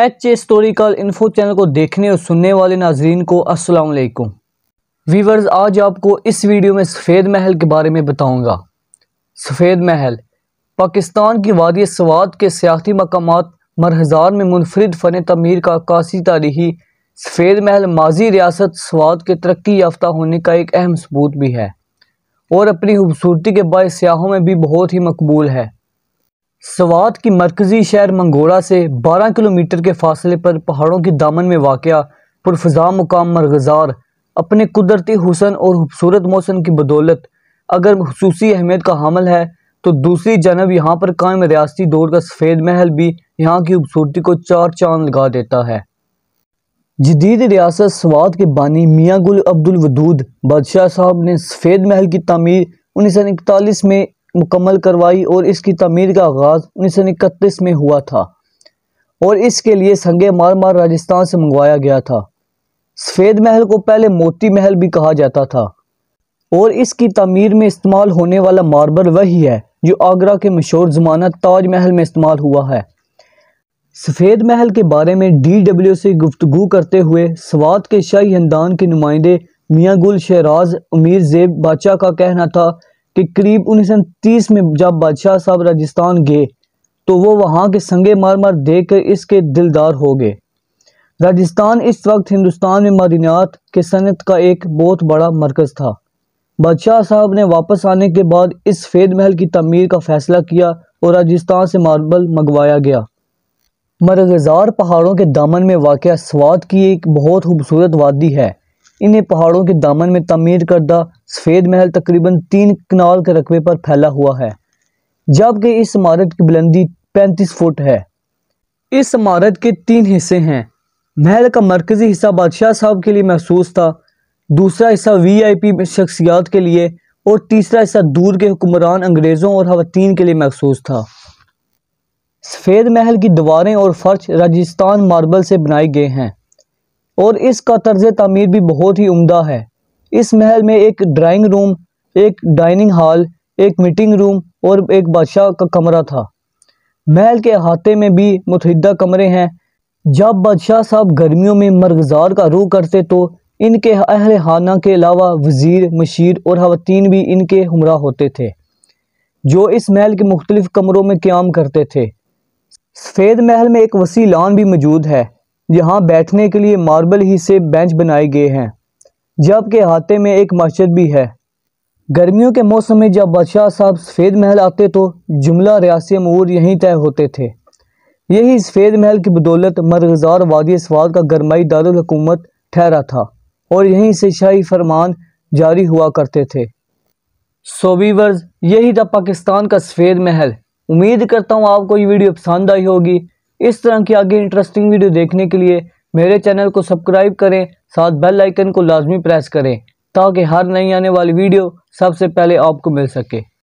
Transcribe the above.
H historical info channel को देखने और सुनने वाले नाजरीन को अस्सलाम वालेकुम। वीवर्स, आज आपको इस वीडियो में सफ़ेद महल के बारे में बताऊंगा। सफ़ेद महल पाकिस्तान की वादी स्वात के सियाती मकामात मरहज़ार में मुनफरिद फ़न तमीर का अक्कासी तारीखी सफ़ेद महल माजी रियासत स्वात के तरक्की याफ्ता होने का एक अहम सबूत भी है और अपनी खूबसूरती के बायस सियाहों में भी बहुत ही मकबूल है। स्वात की मरकज़ी शहर मंगोड़ा से 12 किलोमीटर के फासले पर पहाड़ों के दामन में वाक़या पुरफ़ज़ा मुकाम मरग़ज़ार अपने कुदरती हुस्न और खूबसूरत मौसम की बदौलत अगर खुसूसी अहमियत का हामिल है, तो दूसरी जानब यहाँ पर कायम रियासती दौर का सफ़ेद महल भी यहाँ की खूबसूरती को चार चांद लगा देता है। जदीद रियासत स्वात के बानी मियाँ गुल अब्दुल वदूद बादशाह साहब ने सफ़ेद महल की तामीर 1941 में मुकम्मल करवाई और इसकी तामीर का आगाज़ 1931 में हुआ था और इसके लिए संगे मारमार राजस्थान से मंगवाया गया था। सफ़ेद महल को पहले मोती महल भी कहा जाता था और इसकी तामीर में इस्तेमाल होने वाला मार्बल वही है जो आगरा के मशहूर ज़माना ताज महल में इस्तेमाल हुआ है। सफ़ेद महल के बारे में DW से गुफ्तगू करते हुए स्वात के शाही खानदान के नुमाइंदे मियाँ गुल शहराज अमीर ज़ेब बादशाह का कहना था कि करीब 1930 में जब बादशाह साहब राजस्थान गए तो वो वहाँ के संगे मारमार देखकर इसके दिलदार हो गए। राजस्थान इस वक्त हिंदुस्तान में मादनियात के सनत का एक बहुत बड़ा मरकज़ था। बादशाह साहब ने वापस आने के बाद इस सफ़ेद महल की तमीर का फ़ैसला किया और राजस्थान से मार्बल मंगवाया गया। मरग़ज़ार पहाड़ों के दामन में वाक़या स्वात की एक बहुत खूबसूरत वादी है। इन्हें पहाड़ों के दामन में तमीर करदा सफ़ेद महल तकरीबन 3 कनाल के रकबे पर फैला हुआ है, जबकि इस इमारत की बुलंदी 35 फुट है। इस इमारत के 3 हिस्से हैं। महल का मरकज़ी हिस्सा बादशाह साहब के लिए महसूस था, दूसरा हिस्सा VIP शख्सियात के लिए और तीसरा हिस्सा दूर के हुक्मरान अंग्रेज़ों और ख़वातीन के लिए महसूस था। सफ़ेद महल की दीवारें और फर्श राजस्थान मार्बल से बनाए गए हैं और इसका तर्ज तामीर भी बहुत ही उम्दा है। इस महल में एक ड्राइंग रूम, एक डाइनिंग हॉल, एक मीटिंग रूम और एक बादशाह का कमरा था। महल के अहाते में भी मुतअद्दिद कमरे हैं। जब बादशाह साहब गर्मियों में मरग़ज़ार का रुख करते तो इनके अहले खाना के अलावा वज़ीर, मशीर और ख़वातीन भी इनके हमरा होते थे, जो इस महल के मुख्तलिफ कमरों में क़याम करते थे। सफ़ेद महल में एक वसी लॉन भी मौजूद है, जहाँ बैठने के लिए मार्बल ही से बेंच बनाए गए हैं, जबकि अहाते में एक मस्जिद भी है। गर्मियों के मौसम में जब बादशाह साहब सफ़ेद महल आते तो जुमला रियासी अमूर यहीं तय होते थे। यही सफ़ेद महल की बदौलत मरग़ज़ार वादी स्वात का गरमाई दारुल हुकूमत ठहरा था और यहीं से शाही फरमान जारी हुआ करते थे। सो वीवर्स, यही था पाकिस्तान का सफ़ेद महल। उम्मीद करता हूँ आपको ये वीडियो पसंद आई होगी। इस तरह की आगे इंटरेस्टिंग वीडियो देखने के लिए मेरे चैनल को सब्सक्राइब करें, साथ बेल आइकन को लाजमी प्रेस करें ताकि हर नई आने वाली वीडियो सबसे पहले आपको मिल सके।